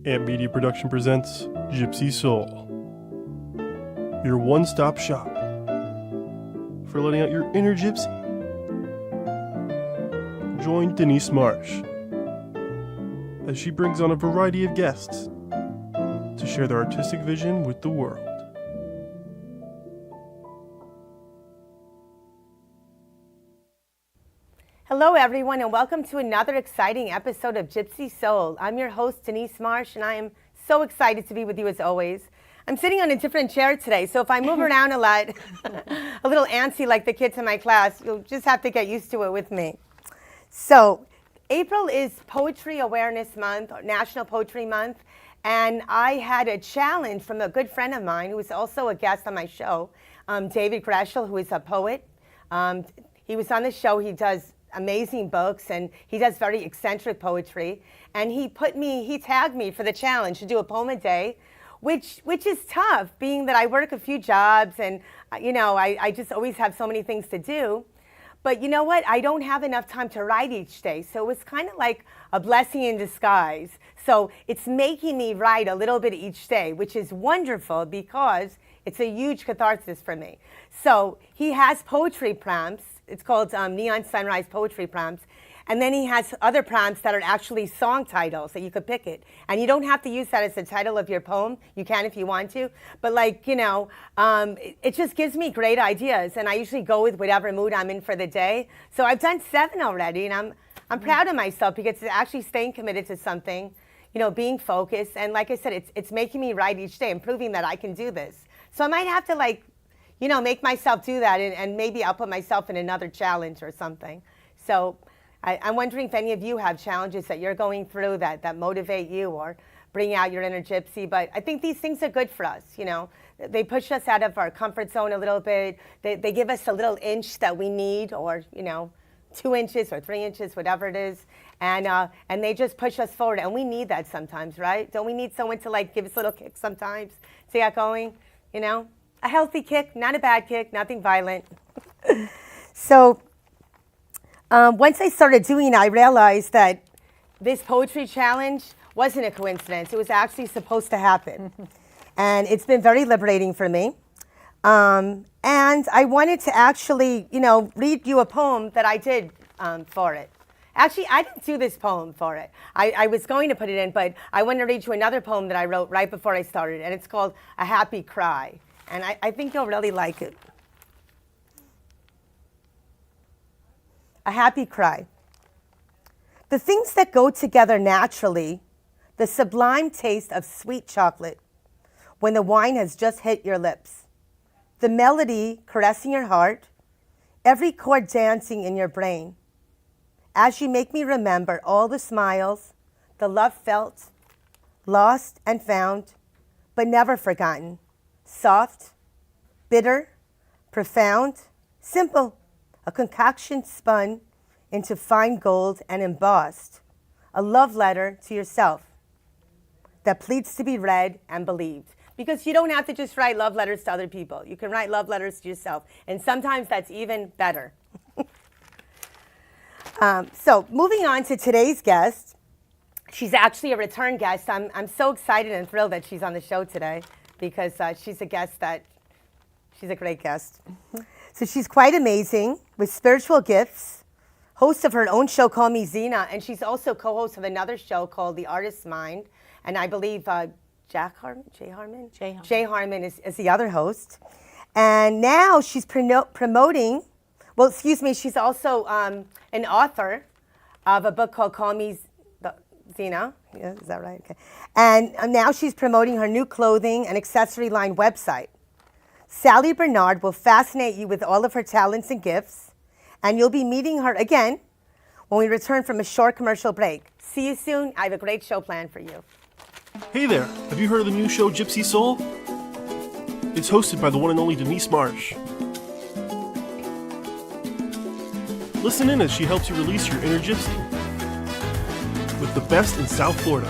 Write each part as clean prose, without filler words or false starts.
Amp Media Production presents Gypsy Soul, your one-stop shop for letting out your inner gypsy. Join Denise Marsh as she brings on a variety of guests to share their artistic vision with the world. Hello everyone and welcome to another exciting episode of Gypsy Soul. I'm your host Denise Marsh and I am so excited to be with you as always. I'm sitting on a different chair today, so if I move around a lot, a little antsy like the kids in my class, you'll just have to get used to it with me. So April is Poetry Awareness Month, or National Poetry Month, and I had a challenge from a good friend of mine who is also a guest on my show, David Greshel, who is a poet. He was on the show. He does amazing books and he does very eccentric poetry, and he tagged me for the challenge to do a poem a day, which is tough, being that I work a few jobs and I just always have so many things to do. But you know what, I don't have enough time to write each day, so it was kind of like a blessing in disguise. So it's making me write a little bit each day, which is wonderful because it's a huge catharsis for me. So he has poetry prompts. It's called Neon Sunrise Poetry Prompts. And then he has other prompts that are actually song titles that you could pick it. And you don't have to use that as the title of your poem. You can if you want to. But it just gives me great ideas. And I usually go with whatever mood I'm in for the day. So I've done 7 already. And I'm proud of myself because it's actually staying committed to something, being focused. And like I said, it's making me write each day and proving that I can do this. So I might have to make myself do that, and maybe I'll put myself in another challenge or something. So I'm wondering if any of you have challenges that you're going through that motivate you or bring out your inner gypsy. But I think these things are good for us, They push us out of our comfort zone a little bit. They give us a little inch that we need, or, 2 inches or 3 inches, whatever it is. And they just push us forward. And we need that sometimes, right? Don't we need someone to give us a little kick sometimes to get going, A healthy kick, not a bad kick, nothing violent. So once I started doing it, I realized that this poetry challenge wasn't a coincidence. It was actually supposed to happen. And it's been very liberating for me. And I wanted to actually, read you a poem that I did for it. Actually, I didn't do this poem for it. I was going to put it in, but I want to read you another poem that I wrote right before I started. And it's called A Happy Cry. And I think you'll really like it. A happy cry. The things that go together naturally, the sublime taste of sweet chocolate when the wine has just hit your lips, the melody caressing your heart, every chord dancing in your brain, as you make me remember all the smiles, the love felt, lost and found, but never forgotten. Soft, bitter, profound, simple, a concoction spun into fine gold and embossed, a love letter to yourself that pleads to be read and believed. Because you don't have to just write love letters to other people. You can write love letters to yourself. And sometimes that's even better. So moving on to today's guest. She's actually a return guest. I'm so excited and thrilled that she's on the show today, because she's a great guest. So she's quite amazing, with spiritual gifts, host of her own show called Me Zena, and she's also co-host of another show called The Artist's Mind. And I believe Jay Harmon is the other host. And now she's promoting, she's also an author of a book called Call Me Zena. Yeah, is that right? Okay. And now she's promoting her new clothing and accessory line website. Sally Barnard will fascinate you with all of her talents and gifts, and you'll be meeting her again when we return from a short commercial break. See you soon. I have a great show planned for you. Hey there, have you heard of the new show Gypsy Soul? It's hosted by the one and only Denise Marsh. Listen in as she helps you release your inner gypsy with the best in South Florida,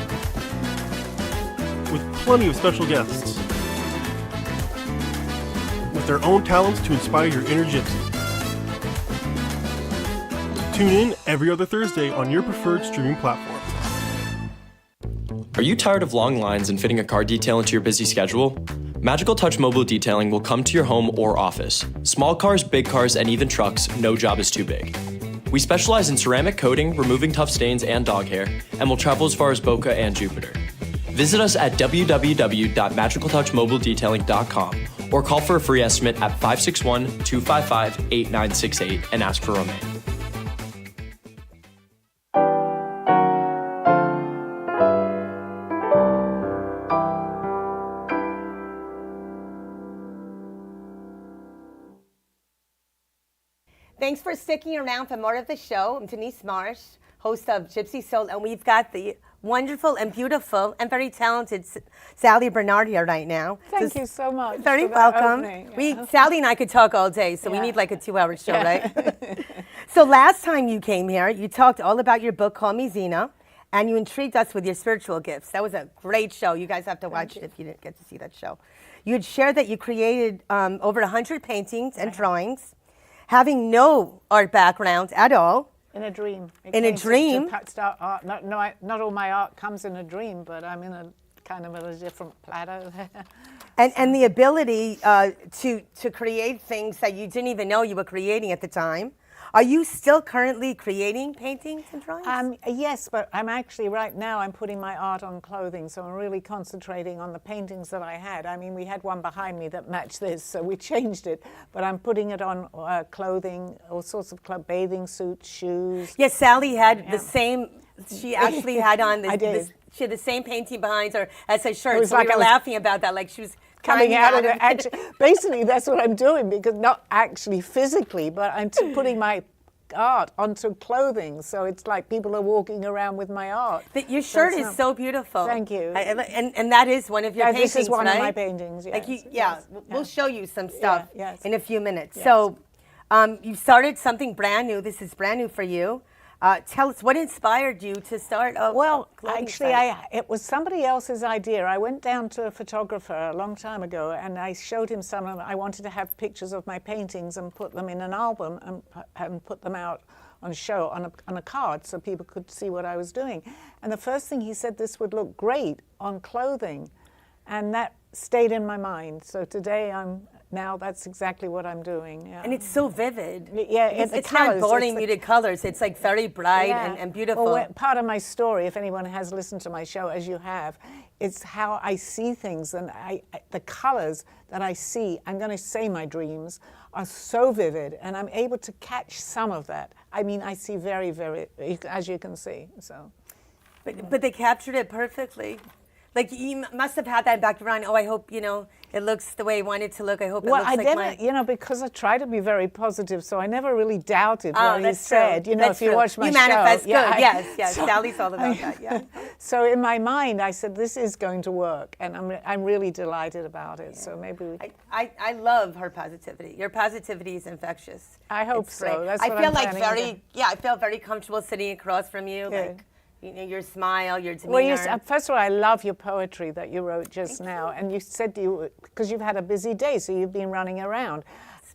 with plenty of special guests with their own talents to inspire your inner gypsy. Tune in every other Thursday on your preferred streaming platform. Are you tired of long lines and fitting a car detail into your busy schedule? Magical Touch Mobile Detailing will come to your home or office. Small cars, big cars, and even trucks, no job is too big. We specialize in ceramic coating, removing tough stains and dog hair, and will travel as far as Boca and Jupiter. Visit us at www.magicaltouchmobiledetailing.com or call for a free estimate at 561-255-8968 and ask for Romaine. Thanks for sticking around for more of the show. I'm Denise Marsh, host of Gypsy Soul, and we've got the wonderful and beautiful and very talented Sally Barnard here right now. Thank you so much. Very for that welcome. opening. Sally and I could talk all day, so we need like a 2-hour show, right? So last time you came here, you talked all about your book, Call Me Zena, and you intrigued us with your spiritual gifts. That was a great show. You guys have to watch it if you didn't get to see that show. You had shared that you created over 100 paintings and drawings, having no art background at all. In a dream. In a dream? To start art. Not all my art comes in a dream, but I'm in a kind of a different plateau. And the ability to create things that you didn't even know you were creating at the time. Are you still currently creating paintings and drawings? Yes, but I'm actually right now I'm putting my art on clothing, so I'm really concentrating on the paintings that I had. I mean, we had one behind me that matched this, so we changed it. But I'm putting it on clothing, all sorts of bathing suits, shoes. Yes, Sally had the same. She actually had on I did. she had the same painting behind her as her shirt. It was So like we I were was laughing about that, like she was coming crying out of it. Actually, basically, that's what I'm doing, because not actually physically, but I'm putting my art onto clothing, so it's like people are walking around with my art. But your shirt is so beautiful. Thank you. And that is one of your paintings, this is one right? of my paintings. Yes. Like we'll show you some stuff yes. in a few minutes. Yes. So you started something brand new. This is brand new for you. Tell us what inspired you to start a clothing actually, site? it was somebody else's idea. I went down to a photographer a long time ago, and I showed him some of them. I wanted to have pictures of my paintings and put them in an album and put them out on show on a card so people could see what I was doing. And the first thing he said, this would look great on clothing, and that stayed in my mind. So today now that's exactly what I'm doing. Yeah. And it's so vivid. Yeah, it's not boring muted colors. It's like very bright and beautiful. Well, part of my story, if anyone has listened to my show, as you have, it's how I see things, and the colors that I see, I'm going to say my dreams, are so vivid, and I'm able to catch some of that. I mean, I see very, very, as you can see. So, But they captured it perfectly. Like you must have had that background. Oh, I hope it looks the way I want it to look. I hope it looks like mine. Because I try to be very positive, so I never really doubted what he said. True. If you watch my show, manifest good. Yeah, Yes. So, Sally's all about that. Yeah. So in my mind, I said this is going to work, and I'm really delighted about it. Yeah. So maybe I love her positivity. Your positivity is infectious. I hope so. Great. That's I what feel I'm like planning I feel very comfortable sitting across from you. Good. Like your smile, your demeanor. Well, first of all, I love your poetry that you wrote just now. And you said because you've had a busy day, so you've been running around.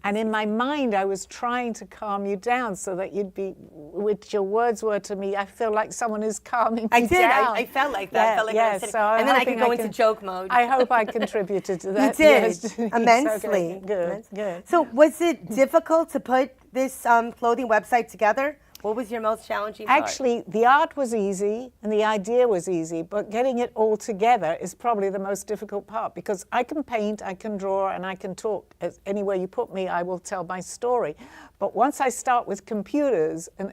And in my mind, I was trying to calm you down so that you'd be, which your words were to me, I feel like someone is calming me down. I felt like that. I felt like I was sitting, and then I could go into joke mode. I hope I contributed to that. You did, yes. immensely. Okay. Good. So was it difficult to put this clothing website together? What was your most challenging part? Actually, the art was easy and the idea was easy, but getting it all together is probably the most difficult part, because I can paint, I can draw, and I can talk. Anywhere you put me, I will tell my story. But once I start with computers and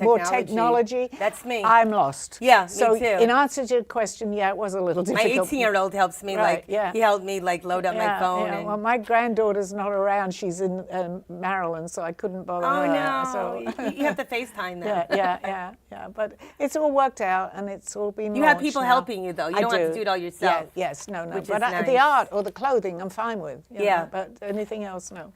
more technology, that's me. I'm lost. Yeah, so me too. In answer to your question, it was a little difficult. My 18-year-old helps me, he helped me load up my phone. Yeah. Well, my granddaughter's not around. She's in Maryland, so I couldn't bother her. Oh, no. So. You have to FaceTime them. Yeah. But it's all worked out, and it's all been You have people helping you, though. You don't have to do it all yourself. Yes, no. Which But is nice. The art or the clothing, I'm fine with. Yeah. But anything else, no.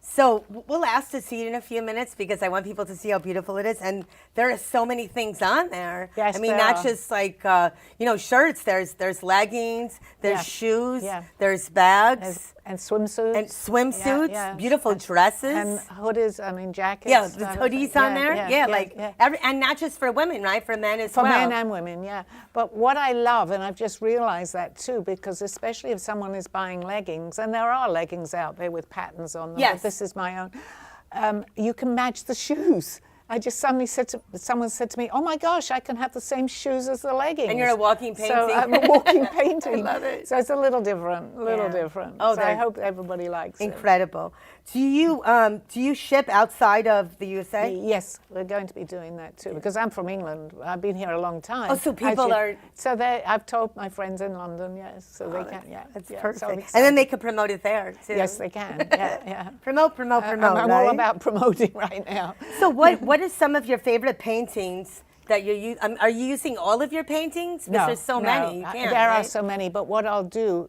So we'll ask to see it in a few minutes, because I want people to see how beautiful it is. And there are so many things on there. Yes, I mean, not just like, shirts. There's leggings, there's shoes, there's bags. And swimsuits. And swimsuits, Yeah, yeah. beautiful dresses. And hoodies, jackets. Yeah, the hoodies on there. Yeah, and not just for women, right? For men as For well. men and women, yeah. But what I love, and I've just realized that too, because especially if someone is buying leggings, and there are leggings out there with patterns on them, Yes. but this is my own, you can match the shoes. I just suddenly someone said to me, "Oh my gosh, I can have the same shoes as the leggings." And you're a walking painting. So I'm a walking painting. I love it. So it's a little different, different. Oh, so I hope everybody likes it. Incredible. Do you ship outside of the USA? Yes, we're going to be doing that too, because I'm from England. I've been here a long time. Oh, so people are. So I've told my friends in London, yes, so they can, yeah. That's yeah, perfect. so I'm And excited. then they could promote it there too. Yes, they can. Yeah, yeah. Promote. I'm right? all about promoting right now. So what are some of your favorite paintings that you're using? Are you using all of your paintings? Because there's so many. You can't, there are right? so many, but what I'll do,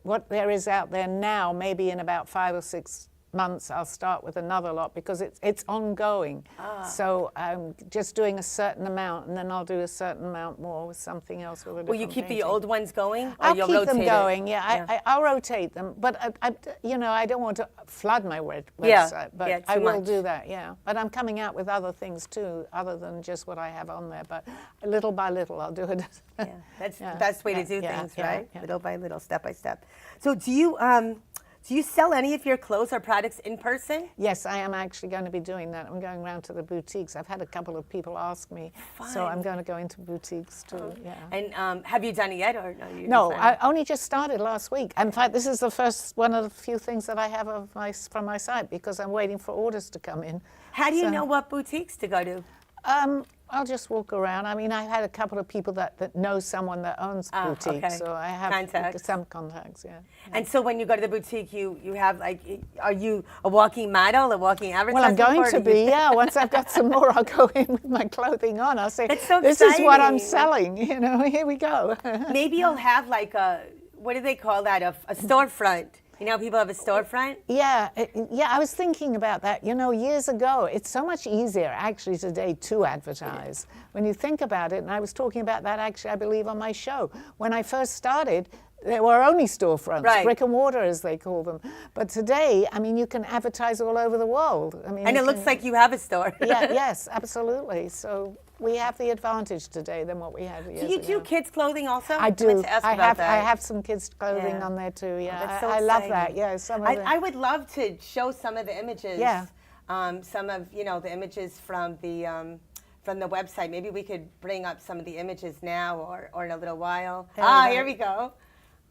what there is out there now, maybe in about 5 or 6 months, I'll start with another lot because it's ongoing. So I'm just doing a certain amount, and then I'll do a certain amount more with soming else with a different Will you keep painting. the old ones going? Or I'll you'll keep them rotate going. it? Yeah, I'll rotate them, but I don't want to flood my website. Yeah, But yeah, I too will much. do that. Yeah, but I'm coming out with other things too, other than just what I have on there. But little by little, I'll do it. Yeah, that's the best way to do yeah, things, yeah, right? yeah. Little by little, step by step. So do you sell any of your clothes or products in person? Yes, I am actually going to be doing that. I'm going around to the boutiques. I've had a couple of people ask me, so I'm going to go into boutiques too. Yeah. And have you done it yet, or no? No, I only just started last week. In fact, this is the first one of the few things that I have from my site because I'm waiting for orders to come in. How do you know what boutiques to go to? I'll just walk around. I mean, I had a couple of people that know someone that owns boutiques, okay. so I have Contacts. some contacts. Yeah. And so when you go to the boutique, you have are you a walking model, a walking advertising? Well, I'm going board, to or be. you- Yeah. Once I've got some more, I'll go in with my clothing on. I'll say, That's so "This is what I'm exciting. selling." Here we go. Maybe you'll have like what do they call that? A storefront. You know, people have a storefront. Yeah, I was thinking about that. Years ago, it's so much easier actually today to advertise. When you think about it, and I was talking about that actually, I believe, on my show. When I first started, there were only storefronts, Right. brick and mortar as they call them. But today, I mean, you can advertise all over the world. I mean, And it looks like you have a store. yeah, yes, absolutely. So we have the advantage today than what we had years Do you ago. do kids' clothing also? I meant do. to ask I about have. that. I have some kids' clothing Yeah. on there too. Yeah, that's so I love that. exciting. Yeah, some of the, I would love to show some of the images. Yeah. Some of the images from the website. Maybe we could bring up some of the images now or in a little while. Here we go.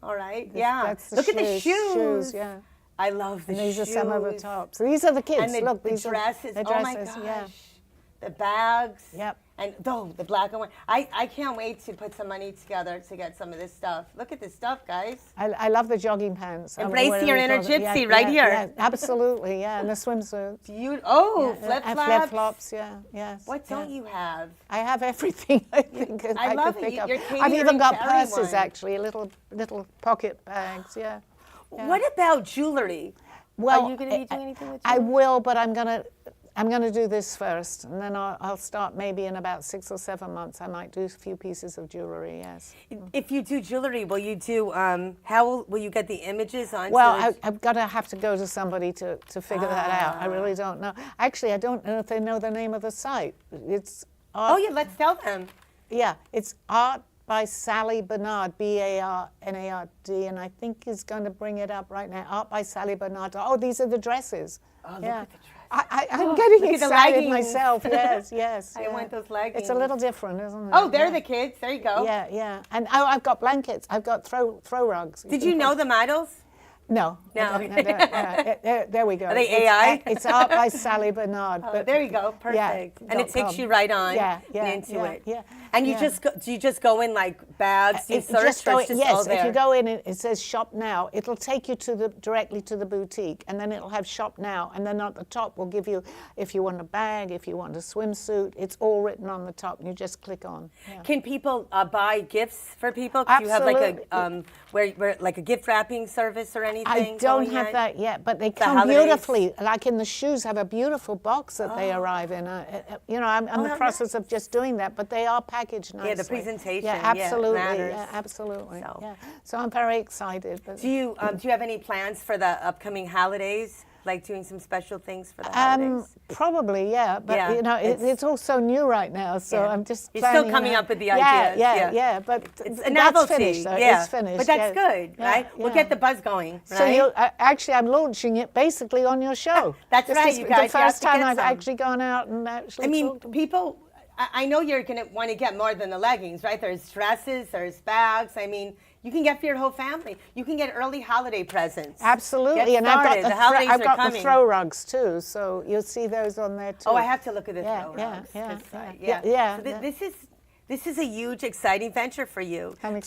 All right. Yeah. That's the Look at the shoes. shoes. Yeah. I love the And these shoes. are some of the tops. These are the kids. And the, Look, the these dresses. are the Oh my dresses. gosh. Yeah. The bags. Yep. And the black and white. I can't wait to put some money together to get some of this stuff. Look at this stuff, guys. I love the jogging pants. Embrace whatever your you inner call it. gypsy right here. Yeah, absolutely. Yeah, and the swimsuits. Flip And flops. flip-flops. Yeah, yes. What yeah. don't you have? I have everything. I think I love could it. pick up. You're I've even catering got to purses everyone. actually, little pocket bags. Yeah. What about jewelry? Well, Are you going to be doing anything with I jewelry? will, but I'm gonna do this first, and then I'll start maybe in about 6 or 7 months. I might do a few pieces of jewelry. Yes. If you do jewelry, will you do? Will you get the images on? Well, I've got to have to go to somebody to figure that out. I really don't know. Actually, I don't know if they know the name of the site. It's art, let's tell them. it's Art by Sally Barnard, Barnard, and I think he's going to bring it up right now. Art by Sally Barnard. Oh, these are the dresses. Oh, look yeah. at the dress. I'm getting Look at the excited leggings. myself. Yes. I yeah. want those leggings. It's a little different, isn't it? Oh, they're Yeah. the kids. There you go. Yeah. And I've got blankets. I've got throw rugs. Did you know the models? No. No. I don't know. There we go. Are they AI? It's Art by Sally Barnard. Oh, there you go. Perfect. And it takes .com. you right on Yeah, into it. Yeah. And you Yeah. do you just go in like bags? You search, Just go or it's in, just all yes, there? if you go in, it says shop now. It'll take you directly to the boutique, and then it'll have shop now. And then at the top will give you, if you want a bag, if you want a swimsuit, it's all written on the top, and you just click on. Yeah. Can people buy gifts for people? Do you have like a where like a gift wrapping service or anything? anything? I don't going have yet? that yet, but they come holidays? beautifully. Like in the shoes, have a beautiful box that they arrive in. You know, I'm in the how process of just doing that, but they are packaged nicely. Yeah, the presentation, Yeah, yeah, absolutely. matters. Yeah, absolutely. So- Yeah. So I'm very excited. But Do you have any plans for the upcoming holidays? Like doing some special things for the holidays? Probably, yeah. But Yeah, you know, it's all so new right now, so Yeah. I'm just You're still planning coming out- up with the Yeah, ideas, yeah, yeah. yeah. But It's a that's novelty. finished, though. Yeah. It's finished. But that's yeah. good, Yeah, right? We'll yeah. get the buzz going, right? So you actually, I'm launching it basically on your show. That's This right, is you the guys, you have first to time get I've some. actually gone out and actually. I mean, talked to people, I know you're going to want to get more than the leggings, right? There's dresses, there's bags. I mean, you can get for your whole family. You can get early holiday presents. Absolutely, Get and I've started. got The holidays I've are got coming. the throw rugs too, so you'll see those on there too. Oh, I have to look at the Yeah, throw yeah, rugs. yeah, 'cause, yeah. Yeah, So yeah. this is a huge, exciting venture for you. I'm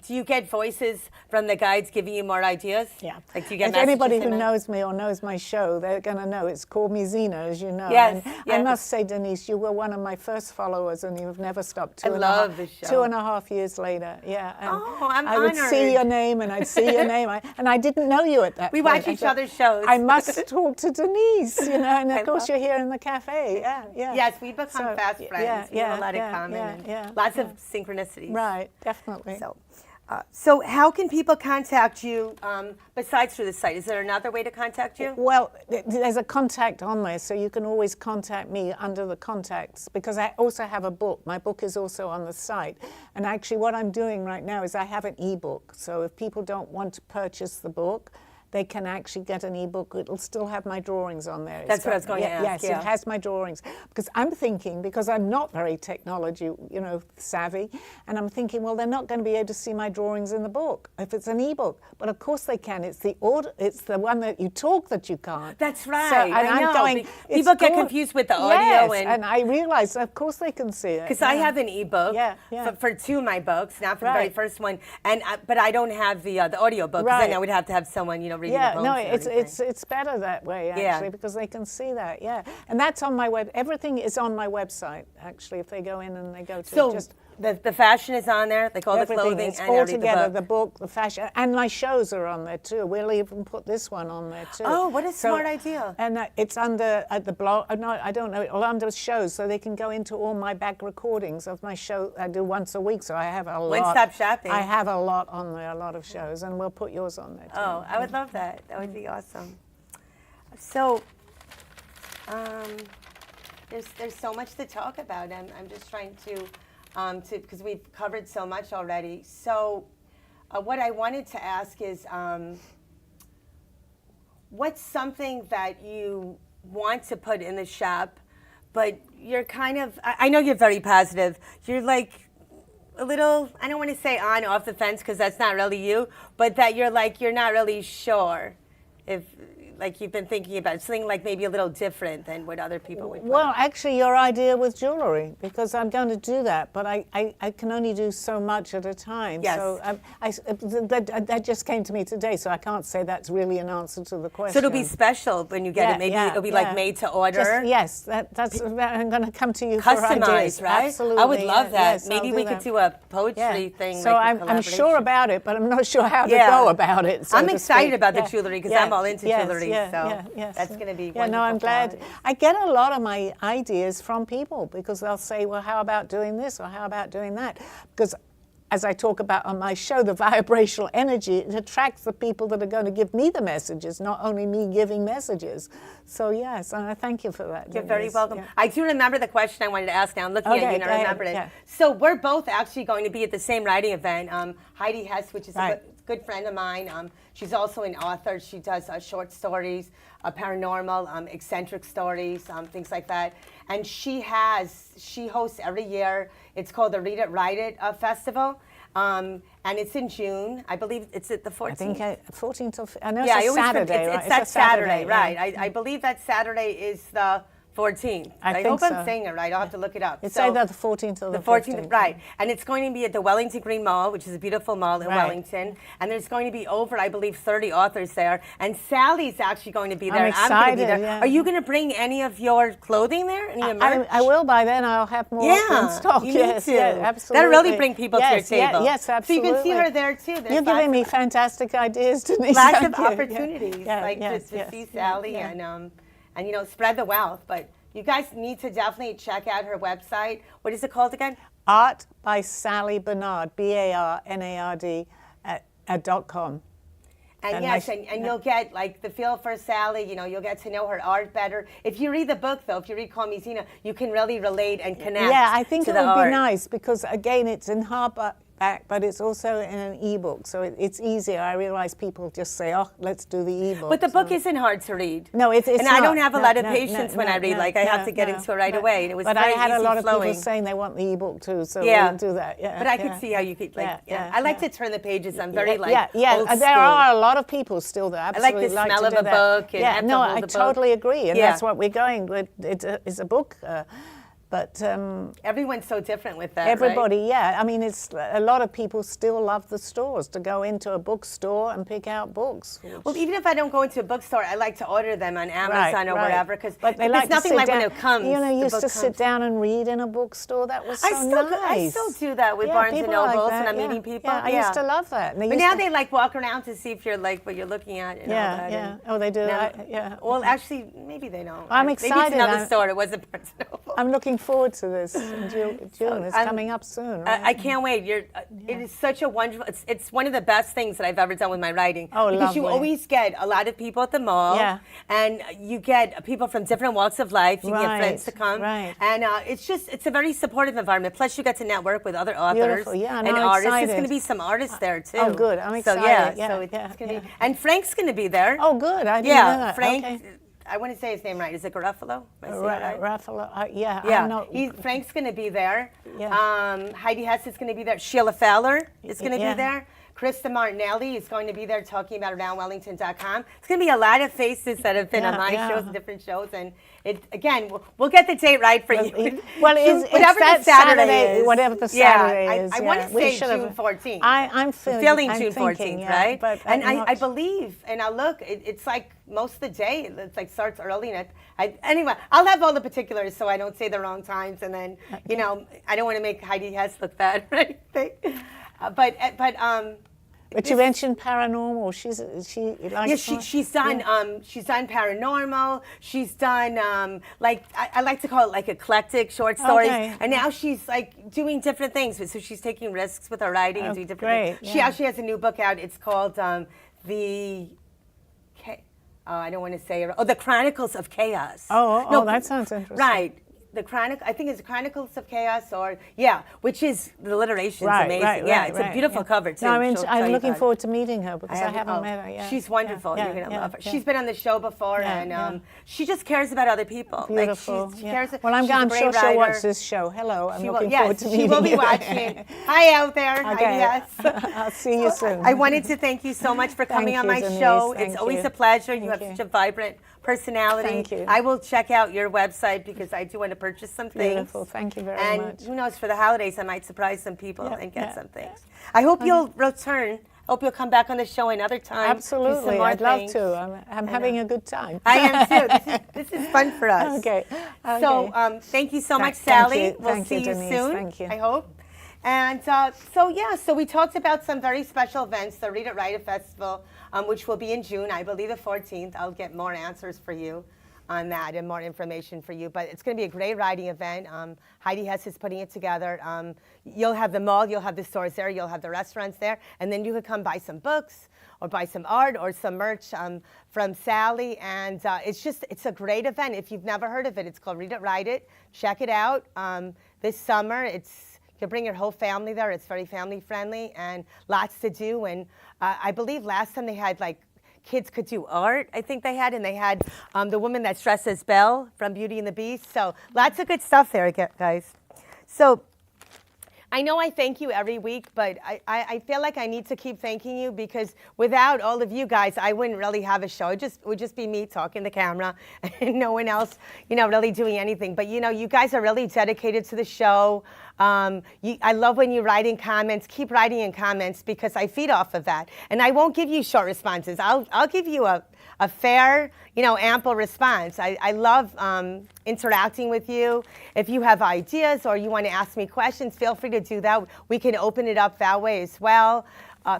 Do you get voices from the guides giving you more ideas? Yeah. Like, do you get if messages anybody in who them? knows me or knows my show, they're going to know it's called me Zena, as you know. Yes, And yes. I must say, Denise, you were one of my first followers, and you've never stopped. I love the show. 2.5 years later, yeah. And Oh, I'm I would honored. see your name, and I'd see your name, and I didn't know you at that We point. watch I each thought, other's shows. I must talk to Denise, you know, and I of course love- you're here in the cafe, yeah, yeah. Yes, we become So, fast friends. yeah, We have yeah, a lot in yeah, common. yeah, and yeah, lots yeah. of synchronicities. Right, definitely. So how can people contact you besides through the site? Is there another way to contact you? Well, there's a contact on there, so you can always contact me under the contacts, because I also have a book. My book is also on the site. And actually what I'm doing right now is I have an ebook. So if people don't want to purchase the book, they can actually get an ebook. It'll still have my drawings on there. That's what I was going to ask, Yes, yeah. it has my drawings. Because I'm thinking, because I'm not very technology, savvy, and I'm thinking, well, they're not going to be able to see my drawings in the book if it's an ebook. But of course they can. It's the one that you talk that you can't. That's right. So, and I know. I'm going. People it's get good. confused with the audio Yes, and- and I realized, of course they can see it. Because I have an ebook Yeah, yeah. For two of my books, not for the very Right. first one, and but I don't have the audio book. Because then Right. I would have to have someone reading Yeah, the poems no, and everything. it's better that way actually, Yeah. because they can see that. Yeah, and that's on my web. Everything is on my website actually. If they go in and they go to So just the fashion is on there, like all the everything, clothing, it's and all I read together. the The book. book, the fashion, and my shows are on there too. We'll even put this one on there too. Oh, what a smart idea. And it's under at the blog. No, I don't know. It's under shows, so they can go into all my back recordings of my show. I do once a week, so I have a lot. One-stop shopping. I have a lot on there, a lot of shows, and we'll put yours on there too. Oh, I would love that. That would be awesome. So, there's so much to talk about. I'm just trying to because we've covered so much already. So, what I wanted to ask is, what's something that you want to put in the shop, but you're kind of, I know you're very positive. You're like a little, I don't want to say on off the fence because that's not really you, but that you're not really sure if, like you've been thinking about something like maybe a little different than what other people would put. Well, actually, your idea with jewelry, because I'm going to do that, but I can only do so much at a time. Yes. So that just came to me today, so I can't say that's really an answer to the question. So it'll be special when you get it. Maybe it'll be like made to order. Yes, that's. I'm going to come to you Customized, for ideas. right? Absolutely. I would love that. Yes, Maybe I'll we do could that. do a poetry thing. So like a I'm sure collaboration. about it, but I'm not sure how to Yeah. go about it. So I'm to excited speak. about the Yeah. jewelry because Yeah. I'm all into Yes, jewelry. yeah, So yeah, yes. that's going to be Yeah, no, I'm wonderful glad. qualities. I get a lot of my ideas from people because they'll say, well, how about doing this or how about doing that? Because as I talk about on my show, the vibrational energy, it attracts the people that are going to give me the messages, not only me giving messages. So yes, and I thank you for that. You're very Denise. welcome. Yeah. I do remember the question I wanted to ask now. I'm looking at you Okay, and go I ahead, remembered it. yeah. So we're both actually going to be at the same writing event. Heidi Hess, which is Right. a good friend of mine. She's also an author. She does short stories, paranormal, eccentric stories, things like that. And she hosts every year. It's called the Read It, Write It Festival. And it's in June. I believe it's at the 14th. I think 14th of, I know Yeah, it's a I always Saturday, right? It's that Saturday, yeah. right. I believe that Saturday is the 14th. I think hope so. I'm saying it right. I'll have to look it up. It's either the 14th or the 14th, 15th. right. And it's going to be at the Wellington Green Mall, which is a beautiful mall in Right. Wellington. And there's going to be over, I believe, 30 authors there. And Sally's actually going to be there. I'm and I'm going to be excited, there. yeah. Are you going to bring any of your clothing there? Any of your merch? I will by then. I'll have more Yeah, in stock. you Yes, need to. yeah, absolutely. That'll really bring people to your Yes, yeah, table. yes, So you absolutely. can see her there too. There's You're giving me fantastic ideas, Denise. lots Thank of you. Yeah. opportunities, Yeah, like yes, to yes, see yeah, Sally yeah. and you know, spread the wealth. But you guys need to definitely check out her website. What is it called again? Art by Sally Barnard, BARNARD @.com. And And yes, I- and you'll get like the feel for Sally. You know, you'll get to know her art better. If you read the book, though, if you read Call Me Zena, you can really relate and connect. Yeah, I think to it the would art. be nice because again, it's in hardback, but it's also in an ebook, so it's easier. I realize people just say, "Oh, let's do the ebook." But the book So- isn't hard to read. No, it's and not. I don't have a No, lot of no, patience no, when no, I read. no, Like I have no, to get no, into it right no. away. And it was but very I had a easy lot of flowing. people saying they want the ebook too, so Yeah. we'll do that. Yeah, But I yeah. could see how you could like. Yeah, yeah, I like yeah. to turn the pages. I'm very like yeah. old There school. are a lot of people still that like the absolutely like smell to of do a that. book and yeah, have to no, hold I the book. totally agree, and Yeah. that's what we're going with. It's a book, but Everyone's so different with that. everybody, yeah. I mean, it's a lot of people still love the stores to go into a bookstore and pick out books. Right? Well, even if I don't go into a bookstore, I like to order them on Amazon or right. wherever because But they there's like to nothing sit like down, when it comes. You know, the used book to sit comes. down and read in a bookstore. That was so I nice. still do that with Yeah, Barnes and people like Nobles that, and I'm yeah. meeting people. Yeah, I used to love that. And But now they like walk around to see if you're like what you're looking at. And all Yeah, that. yeah. And Oh, they do. now- Yeah. Well, actually, maybe they don't. I'm Maybe it's excited. another store. It wasn't Barnes and Noble. I'm looking forward to this in June. It's I'm- coming up soon, right? I can't wait. It is such a wonderful. It's one of the best things that I've ever done with my writing. Oh, because you lovely. always get a lot of people at the mall. Yeah. And you get people from different walks of life. You can get Right, friends to come. right. And it's a very supportive environment. Plus, you get to network with other authors Beautiful, yeah, and no, I'm artists. There's excited. going to be some artists there too. Oh, good. I'm So excited. yeah, Yeah, so it's yeah, going to yeah. be. And Frank's going to be there. Oh, good. I didn't know yeah, that. Frank. Okay. I want to say his name right. Is it Garofalo? Am I saying it right? Raffalo. Yeah. Yeah, I'm not, Frank's going to be there. Yeah. Heidi Hess is going to be there. Sheila Fowler is going to Yeah. be there. Krista Martinelli is going to be there talking about AroundWellington.com. It's going to be a lot of faces that have been on Yeah, my yeah. shows and different shows. And again, we'll get the date right for you. Well, it's whatever that the Saturday is. whatever the Yeah, Saturday is. I want to We say should have- June 14th. I'm feeling I'm June thinking, 14th, yeah, right? But And I'm not- I believe, and I look, it's like most of the day, it's like starts early. And anyway, I'll have all the particulars so I don't say the wrong times. And then, you know, I don't want to make Heidi Hess look bad or anything. But you mentioned paranormal. She likes. Yeah, she's done paranormal. She's done like I like to call it like eclectic short stories. Okay. And now she's like doing different things. So she's taking risks with her writing and doing different great, things. She yeah. actually has a new book out. It's called I don't want to say it. Oh, The Chronicles of Chaos. Oh, that sounds interesting. Right. I think it's Chronicles of Chaos, which is the alliteration's Right, amazing. right, yeah, right, it's a right, beautiful yeah. cover too. No, She'll tell I'm you looking about it. forward to meeting her because I haven't met her yet. She's wonderful. Yeah, You're gonna yeah, love her. yeah. She's been on the show before, Yeah, and yeah. she just cares about other people. Beautiful. Like she yeah. cares. Well, I'm she's a great sure she'll writer. watch this show. Hello, I'm She will, looking yes, forward to meeting she will be you. watching. Hi out there. Okay. Hi, yes. I'll see you soon. I wanted to thank you so much for coming on Thank my you, Denise. show. Thank It's always you. a pleasure. You Thank have you. such a vibrant personality. Thank you. I will check out your website because I do want to purchase some things. Beautiful. Thank you very And much. who knows, for the holidays, I might surprise some people Yeah, and get yeah, some things. I hope you'll return. I hope you'll come back on the show another time. do some Absolutely, more I'd love things. to. I'm having a good time. I am too. This is fun for us. Okay. So thank you so much, Thank Sally. you. We'll Thank see you, you Denise. soon. Thank you. I hope. And so we talked about some very special events, the Read It Write It Festival, which will be in June, I believe the 14th. I'll get more answers for you on that and more information for you. But it's going to be a great writing event. Heidi Hess is putting it together. You'll have the mall, you'll have the stores there, you'll have the restaurants there, and then you could come buy some books or buy some art or some merch from Sally. And it's a great event. If you've never heard of it, it's called Read It, Write It. Check it out. This summer, you can bring your whole family there. It's very family friendly and lots to do. And I believe last time they had kids could do art, I think they had, and they had the woman that's dressed as Belle from Beauty and the Beast. So lots of good stuff there, guys. So I know I thank you every week, but I feel like I need to keep thanking you because without all of you guys, I wouldn't really have a show. It would just be me talking to the camera and no one else, really doing anything. But, you guys are really dedicated to the show. I love when you write in comments. Keep writing in comments because I feed off of that. And I won't give you short responses. I'll give you a fair, ample response. I love interacting with you. If you have ideas or you want to ask me questions, feel free to do that. We can open it up that way as well.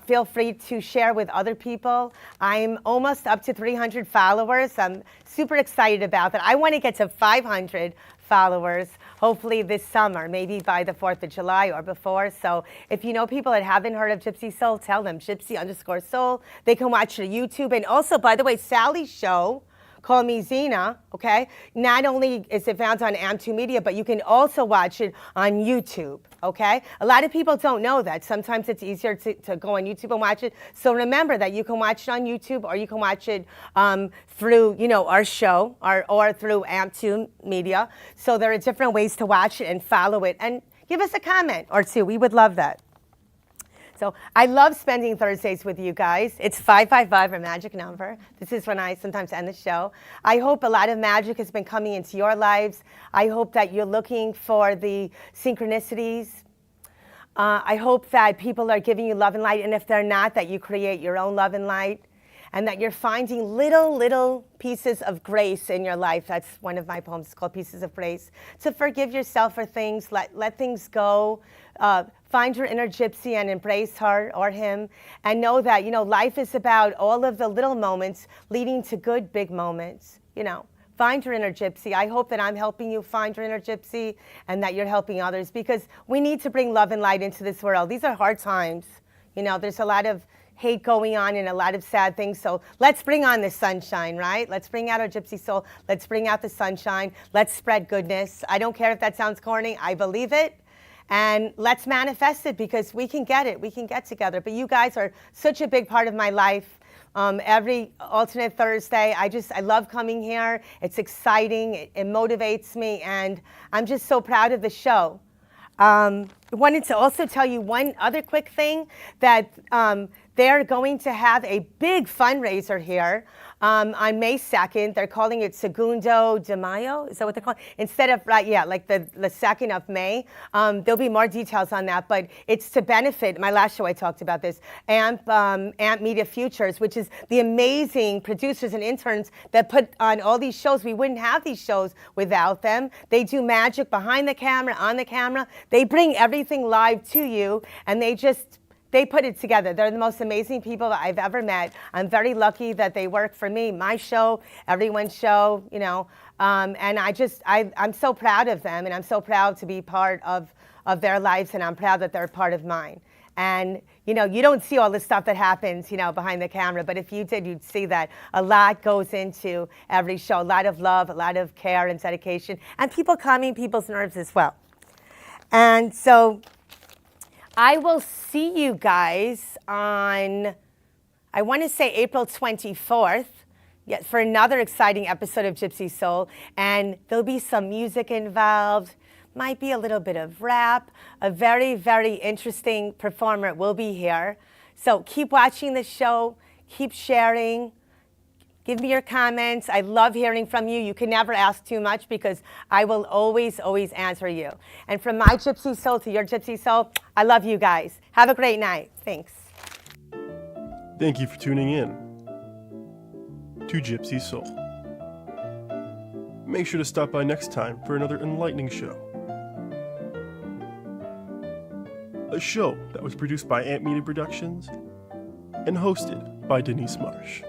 Feel free to share with other people. I'm almost up to 300 followers. I'm super excited about that. I want to get to 500 followers, hopefully this summer, maybe by the 4th of July or before. So if you know people that haven't heard of Gypsy Soul, tell them Gypsy_Soul. They can watch it on YouTube. And also, by the way, Sally's show, Call Me Zena, okay? Not only is it found on Am2 Media, but you can also watch it on YouTube, okay? A lot of people don't know that. Sometimes it's easier to go on YouTube and watch it. So remember that you can watch it on YouTube or you can watch it through, our show or through Am2 Media. So there are different ways to watch it and follow it. And give us a comment or two. We would love that. So I love spending Thursdays with you guys. It's 555, a magic number. This is when I sometimes end the show. I hope a lot of magic has been coming into your lives. I hope that you're looking for the synchronicities. I hope that people are giving you love and light, and if they're not, that you create your own love and light, and that you're finding little pieces of grace in your life. That's one of my poems called Pieces of Grace. To forgive yourself for things, let things go. Find your inner gypsy and embrace her or him, and know that, life is about all of the little moments leading to good big moments. Find your inner gypsy. I hope that I'm helping you find your inner gypsy and that you're helping others, because we need to bring love and light into this world. These are hard times. There's a lot of hate going on and a lot of sad things. So let's bring on the sunshine, right? Let's bring out our gypsy soul. Let's bring out the sunshine. Let's spread goodness. I don't care if that sounds corny. I believe it. And let's manifest it, because we can get it. We can get together. But you guys are such a big part of my life. Every alternate Thursday, I love coming here. It's exciting. It motivates me. And I'm just so proud of the show. I wanted to also tell you one other quick thing, that they're going to have a big fundraiser here on May 2nd. They're calling it Segundo de Mayo. Is that what they're calling? Instead of, like the 2nd of May. There'll be more details on that, but it's to benefit, my last show I talked about this, Amp Media Futures, which is the amazing producers and interns that put on all these shows. We wouldn't have these shows without them. They do magic behind the camera, on the camera. They bring everything live to you, and they put it together. They're the most amazing people that I've ever met. I'm very lucky that they work for me, my show, everyone's show, and I'm so proud of them, and I'm so proud to be part of their lives, and I'm proud that they're part of mine. And, you don't see all the stuff that happens, behind the camera, but if you did, you'd see that a lot goes into every show, a lot of love, a lot of care and dedication, and people calming people's nerves as well. And so I will see you guys on, I want to say April 24th, for another exciting episode of Gypsy Soul. And there'll be some music involved, might be a little bit of rap. A very, very interesting performer will be here. So keep watching the show, keep sharing. Give me your comments. I love hearing from you. You can never ask too much, because I will always answer you. And from my Gypsy Soul to your Gypsy Soul, I love you guys. Have a great night. Thanks. Thank you for tuning in to Gypsy Soul. Make sure to stop by next time for another enlightening show. A show that was produced by Ant Media Productions and hosted by Denise Marsh.